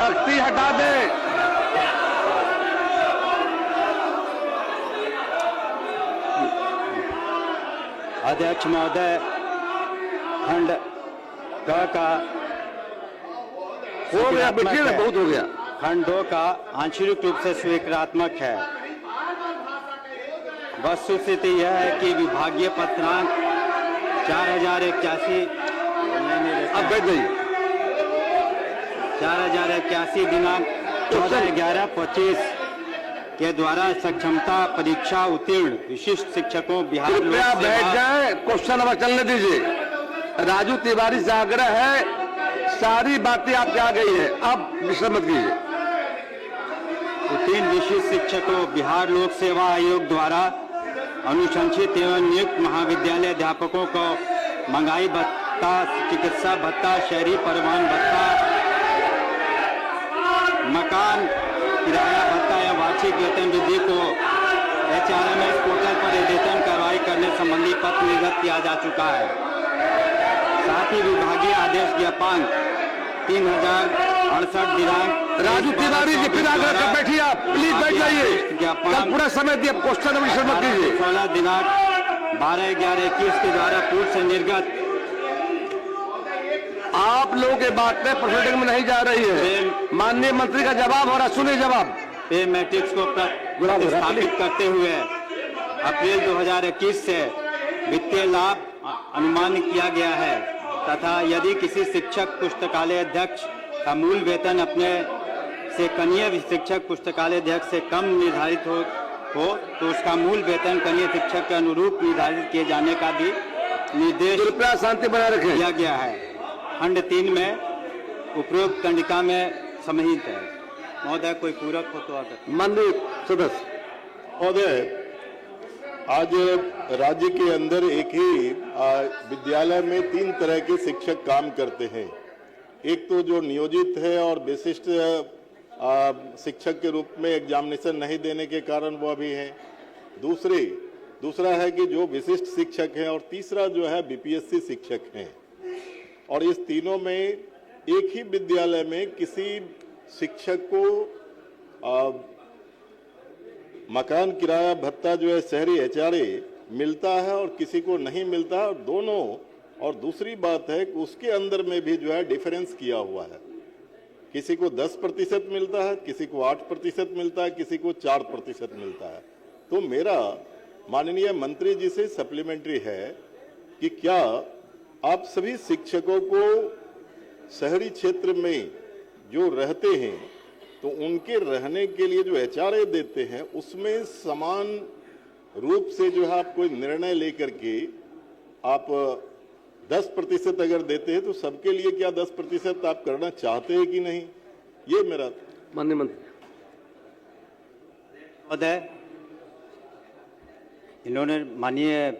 तख्ती हटा दे। अध्यक्ष महोदय, खंड क का हो गया, बैठिए ना, बहुत हो गया। खंड 2 का आंशिक रूप से स्वीकारात्मक है। वस्तुस्थिति यह है कि विभागीय पत्रांक 4081 अब बैठ जाइए। 4081 दिनांक 14/11/25 के द्वारा सक्षमता परीक्षा उत्तीर्ण विशिष्ट शिक्षकों बिहार लोक कृपया सेवा बैठ जाए, क्वेश्चन नंबर चलने दीजिए। राजू तिवारी से आग्रह है, सारी बातें आपके आ गई है, अब विश्राम मत कीजिए। उत्तीर्ण विशिष्ट शिक्षकों बिहार लोक सेवा आयोग द्वारा अनुशंसित एवं नियुक्त महाविद्यालय अध्यापकों को महंगाई भत्ता, चिकित्सा भत्ता, शहरी परिवहन भत्ता, मकान किराया भत्ता या वार्षिक वेतन वृद्धि को HRMS पोर्टल पर अद्यतन कार्रवाई करने संबंधी पत्र निर्गत किया जा चुका है। साथ ही विभागीय आदेश ज्ञापक 3068 दिनांक राजू तिवारी जी फिर आग्रह कर बैठिए, आप प्लीज बैठ जाइए। कल पूरा समय दिया, क्वेश्चन नंबर विश्राम मत कीजिए। 16 दिनांक 12/11/21 के द्वारा पूर्व से निर्गत आप लोगों के बात पे प्रोसीडिंग में नहीं जा रही है। माननीय मंत्री का जवाब हो रहा, सुनिए जवाब। पे मैट्रिक्स को प्रतिस्थापित करते हुए अप्रैल 2021 से वित्तीय लाभ अनुमान किया गया है तथा यदि किसी शिक्षक पुस्तकालय अध्यक्ष का मूल वेतन अपने से कनीय शिक्षक पुस्तकालय अध्यक्ष से कम निर्धारित हो तो उसका मूल वेतन कनीय शिक्षक के अनुरूप निर्धारित किए जाने का भी निर्देश कृपया शांति बनाए रखें। किया गया है। खंड 3 में उपरोक्त कंडिका में समाहित है। महोदय, कोई पूरक हो तो आगे। माननीय सदस्य महोदय, आज राज्य के अंदर एक ही विद्यालय में 3 तरह के शिक्षक काम करते हैं। एक तो जो नियोजित है और विशिष्ट शिक्षक के रूप में एग्जामिनेशन नहीं देने के कारण वह भी है। दूसरा है कि जो विशिष्ट शिक्षक हैं और तीसरा जो है BPSC शिक्षक हैं। और इस तीनों में एक ही विद्यालय में किसी शिक्षक को मकान किराया भत्ता जो है शहरी HRA मिलता है और किसी को नहीं मिलता है। और दोनों, और दूसरी बात है कि उसके अंदर में भी जो है डिफरेंस किया हुआ है। किसी को 10% मिलता है, किसी को 8% मिलता है, किसी को 4% मिलता है। तो मेरा माननीय मंत्री जी से सप्लीमेंट्री है कि क्या आप सभी शिक्षकों को शहरी क्षेत्र में जो रहते हैं तो उनके रहने के लिए जो HRA देते हैं उसमें समान रूप से जो है आप कोई निर्णय लेकर के आप 10% अगर देते हैं तो सबके लिए क्या 10% आप करना चाहते हैं कि नहीं, ये मेरा। माननीय मंत्री महोदय, इन्होंने माननीय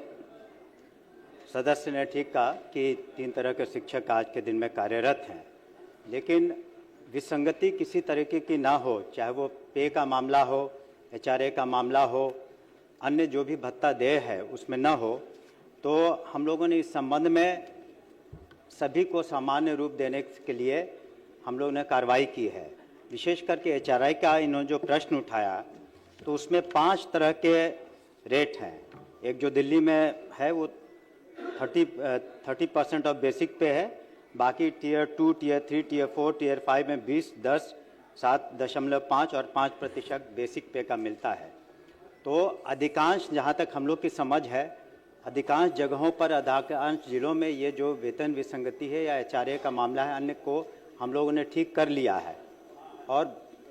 सदस्य ने ठीक कहा कि 3 तरह के शिक्षक आज के दिन में कार्यरत हैं, लेकिन विसंगति किसी तरीके की ना हो, चाहे वो पे का मामला हो, HRA का मामला हो, अन्य जो भी भत्ता देय है उसमें ना हो। तो हम लोगों ने इस संबंध में सभी को सामान्य रूप देने के लिए हम लोगों ने कार्रवाई की है। विशेष करके HRA का इन्होंने जो प्रश्न उठाया तो उसमें 5 तरह के रेट हैं। एक जो दिल्ली में है वो 30% ऑफ बेसिक पे है, बाकी टियर 2, टियर 3, टियर 4, टियर 5 में 20, 10, 7.5 और 5% बेसिक पे का मिलता है। तो अधिकांश, जहाँ तक हम लोग की समझ है, अधिकांश जगहों पर, अधिकांश जिलों में ये जो वेतन विसंगति है या HRA का मामला है, अन्य को हम लोगों ने ठीक कर लिया है। और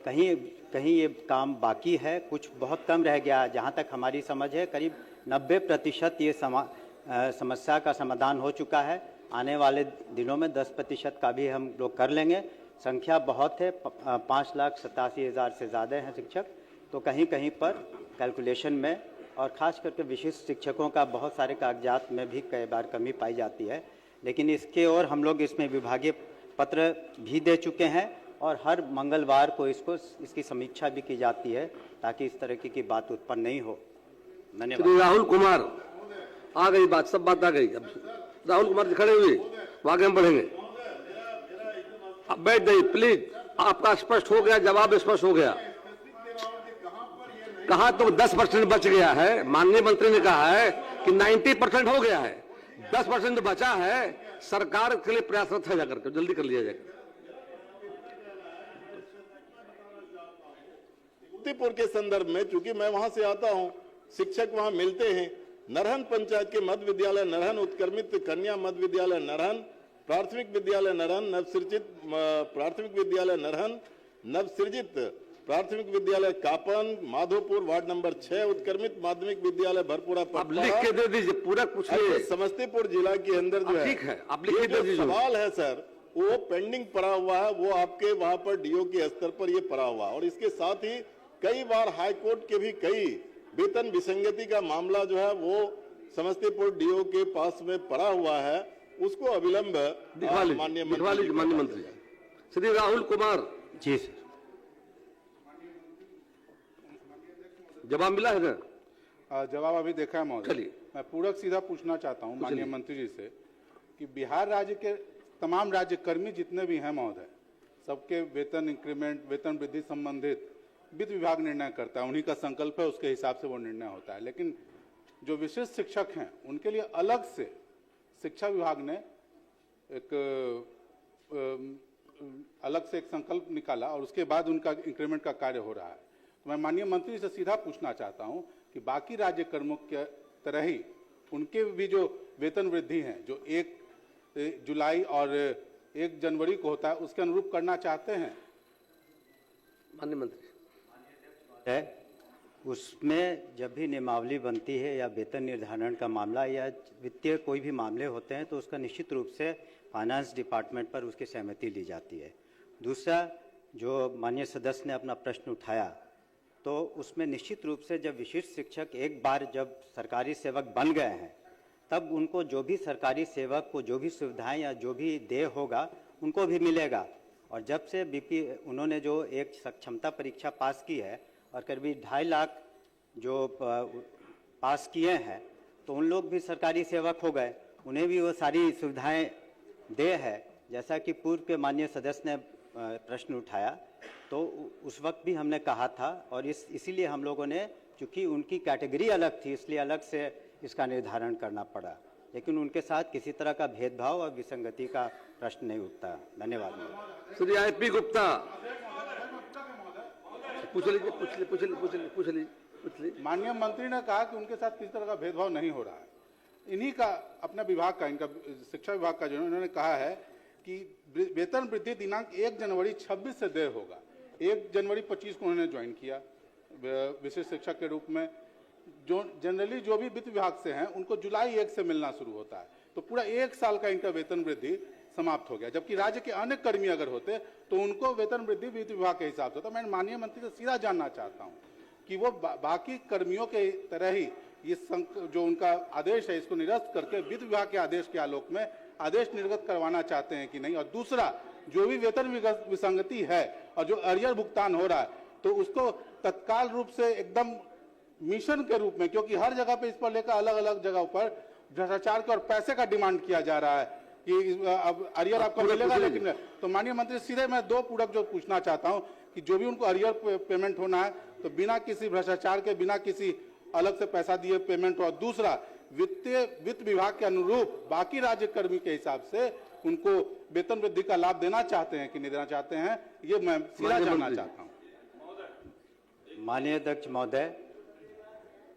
कहीं कहीं ये काम बाकी है, कुछ बहुत कम रह गया। जहाँ तक हमारी समझ है करीब 90% ये समस्या का समाधान हो चुका है। आने वाले दिनों में 10% का भी हम लोग कर लेंगे। संख्या बहुत है, 5,87,000 से ज़्यादा हैं शिक्षक। तो कहीं कहीं पर कैलकुलेशन में और ख़ास करके विशिष्ट शिक्षकों का बहुत सारे कागजात में भी कई बार कमी पाई जाती है। लेकिन इसके और हम लोग इसमें विभागीय पत्र भी दे चुके हैं और हर मंगलवार को इसकी समीक्षा भी की जाती है ताकि इस तरह की बात उत्पन्न नहीं हो। धन्यवाद। राहुल कुमार, आ गई बात, सब बात आ गई। अब राहुल कुमार जी खड़े हुए, आगे हम बढ़ेंगे। अब बैठ जाइए प्लीज, आपका स्पष्ट हो गया, जवाब स्पष्ट हो गया। कहा तो 10% बच गया है। माननीय मंत्री ने कहा है कि 90% हो गया है, 10% जो बचा है सरकार के लिए प्रयासरत है, जाकर के जल्दी कर लिया जाएगा। समस्तीपुर के संदर्भ में, चूंकि मैं वहां से आता हूं, शिक्षक वहां मिलते हैं। नरहन पंचायत के मध्य विद्यालय नरहन, उत्क्रमित कन्या मध्य विद्यालय नरहन, प्राथमिक विद्यालय नरहन, नवसृजित प्राथमिक विद्यालय नरहन, नवसृजित प्राथमिक विद्यालय कापन, माधोपुर वार्ड नंबर 6, उत्क्रमित माध्यमिक विद्यालय भरपुरा। आप लिख के दे दीजिए, पूरा कुछ नहीं। समस्तीपुर जिला के अंदर जो है, ठीक है, आप लिख के दे दीजिए। सवाल है सर, वो पेंडिंग पड़ा हुआ है, वो आपके वहां पर डीओ के स्तर पर ये पड़ा हुआ, और इसके साथ ही कई बार हाई कोर्ट के भी कई वेतन विसंगति का मामला जो है वो समस्तीपुर डीओ के पास में पड़ा हुआ है, उसको अविलंब माननीय मंत्री श्री राहुल कुमार जी सर। जवाब मिला है ना? जवाब अभी देखा है महोदय। चलिए, मैं पूरक सीधा पूछना चाहता हूं माननीय मंत्री जी से कि बिहार राज्य के तमाम राज्य कर्मी जितने भी हैं महोदय, सबके वेतन इंक्रीमेंट, वेतन वृद्धि संबंधित वित्त विभाग निर्णय करता है, उन्हीं का संकल्प है, उसके हिसाब से वो निर्णय होता है। लेकिन जो विशिष्ट शिक्षक हैं उनके लिए अलग से शिक्षा विभाग ने एक अलग से एक संकल्प निकाला और उसके बाद उनका इंक्रीमेंट का कार्य हो रहा है। तो मैं माननीय मंत्री से सीधा पूछना चाहता हूं कि बाकी राज्य कर्मों के तरह ही उनके भी जो वेतन वृद्धि है जो 1 जुलाई और 1 जनवरी को होता है, उसके अनुरूप करना चाहते हैं? माननीय मंत्री है उसमें जब भी नियमावली बनती है या वेतन निर्धारण का मामला या वित्तीय कोई भी मामले होते हैं तो उसका निश्चित रूप से फाइनेंस डिपार्टमेंट पर उसकी सहमति ली जाती है। दूसरा, जो माननीय सदस्य ने अपना प्रश्न उठाया तो उसमें निश्चित रूप से जब विशिष्ट शिक्षक एक बार जब सरकारी सेवक बन गए हैं तब उनको जो भी सरकारी सेवक को जो भी सुविधाएं या जो भी देय होगा उनको भी मिलेगा। और जब से बीपी उन्होंने जो एक सक्षमता परीक्षा पास की है और करीब 2.5 लाख जो पास किए हैं तो उन लोग भी सरकारी सेवक हो गए, उन्हें भी वो सारी सुविधाएं दे है। जैसा कि पूर्व के माननीय सदस्य ने प्रश्न उठाया तो उस वक्त भी हमने कहा था और इसीलिए हम लोगों ने, चूंकि उनकी कैटेगरी अलग थी इसलिए अलग से इसका निर्धारण करना पड़ा, लेकिन उनके साथ किसी तरह का भेदभाव और विसंगति का प्रश्न नहीं उठता। धन्यवाद। श्री IP गुप्ता पूछ लीजिए। माननीय मंत्री ने कहा कि उनके साथ किसी तरह का भेदभाव नहीं हो रहा है। इन्हीं का अपने विभाग का, इनका शिक्षा विभाग का जो इन्होंने कहा है कि वेतन वृद्धि दिनांक 1 जनवरी 26 से देय होगा। 1 जनवरी 25 को उन्होंने ज्वाइन किया विशिष्ट शिक्षक के रूप में। जो जनरली जो भी वित्त विभाग से हैं उनको जुलाई 1 से मिलना शुरू होता है, तो पूरा 1 साल का इनका वेतन वृद्धि समाप्त हो गया। जबकि राज्य के अन्य कर्मी अगर होते तो उनको वेतन वृद्धि वित्त विभाग के हिसाब से। तो मैं माननीय मंत्री से सीधा जानना चाहता हूं कि वो बाकी कर्मियों के तरह ही ये जो उनका आदेश है इसको निरस्त करके वित्त विभाग के आदेश के आलोक में आदेश निर्गत करवाना चाहते हैं कि नहीं। और दूसरा, जो भी वेतन विसंगति है और जो अरियर भुगतान हो रहा है तो उसको तत्काल रूप से एकदम मिशन के रूप में, क्योंकि हर जगह पे इस पर लेकर अलग अलग जगह पर भ्रष्टाचार के और पैसे का डिमांड किया जा रहा है कि अब अरियर आपको मिलेगा। लेकिन तो माननीय मंत्री सीधे मैं 2 पूरक जो पूछना चाहता हूं कि जो भी उनको अरियर पेमेंट होना है तो बिना किसी भ्रष्टाचार के, बिना किसी अलग से पैसा दिए पेमेंट हो। दूसरा, वित्त विभाग के अनुरूप बाकी राज्य कर्मी के हिसाब से उनको वेतन वृद्धि का लाभ देना चाहते हैं कि नहीं देना चाहते हैं, ये मैं सीधा जानना चाहता हूं। माननीय अध्यक्ष महोदय,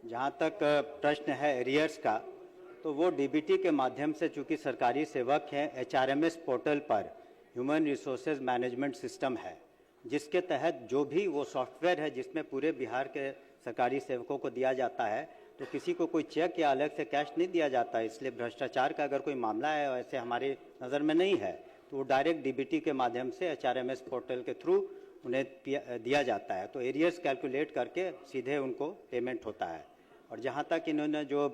जहां तक प्रश्न है एरियर्स का, तो वो डीबीटी के माध्यम से, चूंकि सरकारी सेवक हैं, HRMS पोर्टल पर ह्यूमन रिसोर्सेज मैनेजमेंट सिस्टम है जिसके तहत जो भी वो सॉफ्टवेयर है जिसमें पूरे बिहार के सरकारी सेवकों को दिया जाता है, तो किसी को कोई चेक या अलग से कैश नहीं दिया जाता है। इसलिए भ्रष्टाचार का अगर कोई मामला है वैसे हमारी नज़र में नहीं है तो वो डायरेक्ट डीबीटी के माध्यम से HRMS पोर्टल के थ्रू उन्हें दिया जाता है। तो एरियर्स कैलकुलेट करके सीधे उनको पेमेंट होता है। और जहाँ तक इन्होंने जो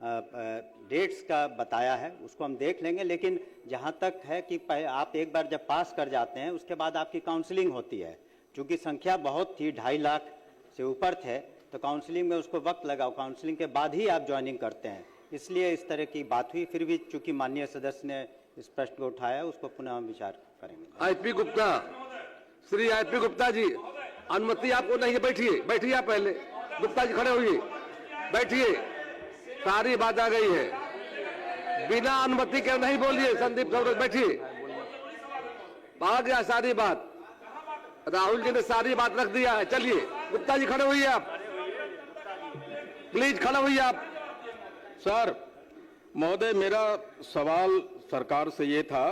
डेट्स का बताया है उसको हम देख लेंगे, लेकिन जहाँ तक है कि आप एक बार जब पास कर जाते हैं उसके बाद आपकी काउंसलिंग होती है। चूँकि संख्या बहुत थी, 2.5 लाख से ऊपर थे, तो काउंसलिंग में उसको वक्त लगा। काउंसलिंग के बाद ही आप ज्वाइनिंग करते हैं, इसलिए इस तरह की बात हुई। फिर भी चूँकि माननीय सदस्य ने इस प्रश्न को उठाया, उसको पुनः विचार करेंगे। IP गुप्ता श्री आईपी गुप्ता जी, अनुमति आपको नहीं है, बैठिए, बैठिए आप पहले। गुप्ता जी खड़े होइए, बैठिए, सारी बात आ गई है, बिना अनुमति के नहीं बोलिए। संदीप सौरभ बैठिए, आ गया सारी बात, राहुल जी ने सारी बात रख दिया है। चलिए गुप्ता जी खड़े होइए आप, प्लीज खड़े होइए आप। सर महोदय, मेरा सवाल सरकार से ये था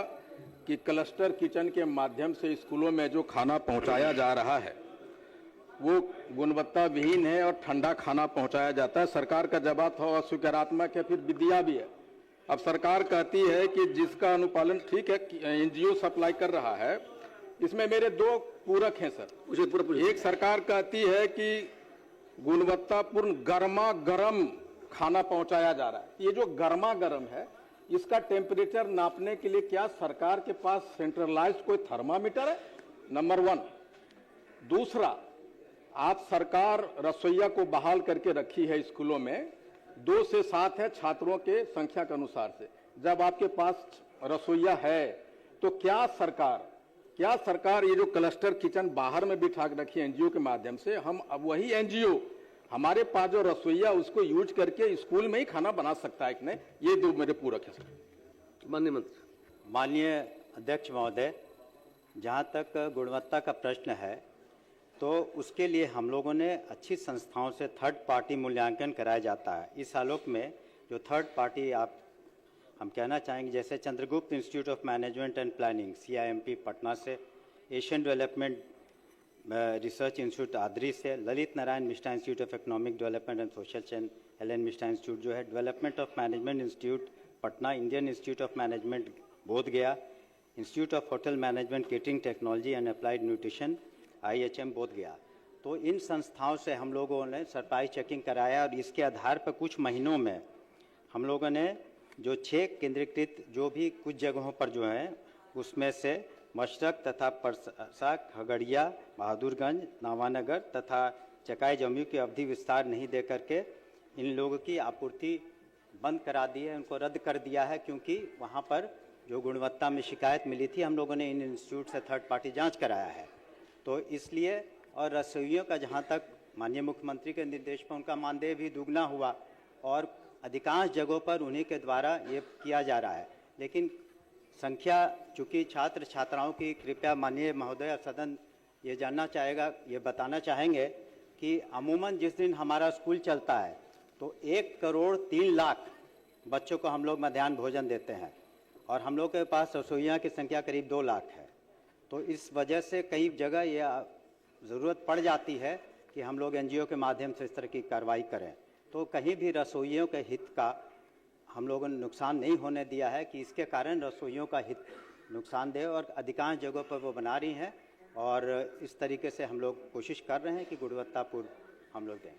कि क्लस्टर किचन के माध्यम से स्कूलों में जो खाना पहुंचाया जा रहा है वो गुणवत्ता विहीन है और ठंडा खाना पहुंचाया जाता है। सरकार का जवाब था सकारात्मक है, फिर विद्या भी है। अब सरकार कहती है कि जिसका अनुपालन ठीक है, एनजीओ सप्लाई कर रहा है। इसमें मेरे दो पूरक हैं सर। एक सरकार कहती है कि गुणवत्तापूर्ण गर्मा गर्म खाना पहुंचाया जा रहा है। ये जो गर्मा गर्म है, इसका टेम्परेचर नापने के लिए क्या सरकार के पास सेंट्रलाइज्ड कोई थर्मामीटर है? नंबर 1। दूसरा, आप सरकार रसोइया को बहाल करके रखी है स्कूलों में, 2 से 7 है छात्रों के संख्या के अनुसार से। जब आपके पास रसोइया है तो क्या सरकार ये जो क्लस्टर किचन बाहर में बिठा के रखी है एनजीओ के माध्यम से, हम अब वही एनजीओ हमारे पास जो रसोइया उसको यूज करके स्कूल में ही खाना बना सकता है कि नहीं? ये दो मेरे पूरक है सर। माननीय मंत्री। माननीय अध्यक्ष महोदय, जहाँ तक गुणवत्ता का प्रश्न है तो उसके लिए हम लोगों ने अच्छी संस्थाओं से थर्ड पार्टी मूल्यांकन कराया जाता है। इस आलोक में जो थर्ड पार्टी हम कहना चाहेंगे, जैसे Chandragupta institute of management and planning CIMP Patna से, Asian development research institute ADRI से, Lalit Narayan Mishra institute of economic development and social change LN Mishra institute जो है, development of management institute Patna, Indian institute of management Bodhgaya, institute of hotel management catering technology and applied nutrition IHM Bodhgaya. तो इन संस्थाओं से हम लोगों ने सरप्राइज चेकिंग कराया और इसके आधार पर कुछ महीनों में हम लोगों ने जो 6 केंद्रीकृत जो भी कुछ जगहों पर जो है उसमें से मशरक तथा परसा, खगड़िया, बहादुरगंज, नावानगर तथा चकाई जमुई की अवधि विस्तार नहीं दे करके इन लोगों की आपूर्ति बंद करा दी है, उनको रद्द कर दिया है, क्योंकि वहाँ पर जो गुणवत्ता में शिकायत मिली थी। हम लोगों ने इन इंस्टीट्यूट से थर्ड पार्टी जांच कराया है। तो इसलिए, और रसोइयों का जहाँ तक माननीय मुख्यमंत्री के निर्देश पर उनका मानदेय भी दुगना हुआ और अधिकांश जगहों पर उन्हीं के द्वारा ये किया जा रहा है। लेकिन संख्या चूँकि छात्र छात्राओं की, कृपया माननीय महोदय सदन ये जानना चाहेगा, ये बताना चाहेंगे कि अमूमन जिस दिन हमारा स्कूल चलता है तो 1,03,00,000 बच्चों को हम लोग मध्याह्न भोजन देते हैं और हम लोग के पास रसोइयों की संख्या करीब 2 लाख है। तो इस वजह से कई जगह ये ज़रूरत पड़ जाती है कि हम लोग एनजीओ के माध्यम से इस तरह की कार्रवाई करें। तो कहीं भी रसोइयों के हित का हम लोगों ने नुकसान नहीं होने दिया है कि इसके कारण रसोइयों का हित नुकसानदेह, और अधिकांश जगहों पर वो बना रही हैं और इस तरीके से हम लोग कोशिश कर रहे हैं कि गुणवत्तापूर्ण हम लोग दें।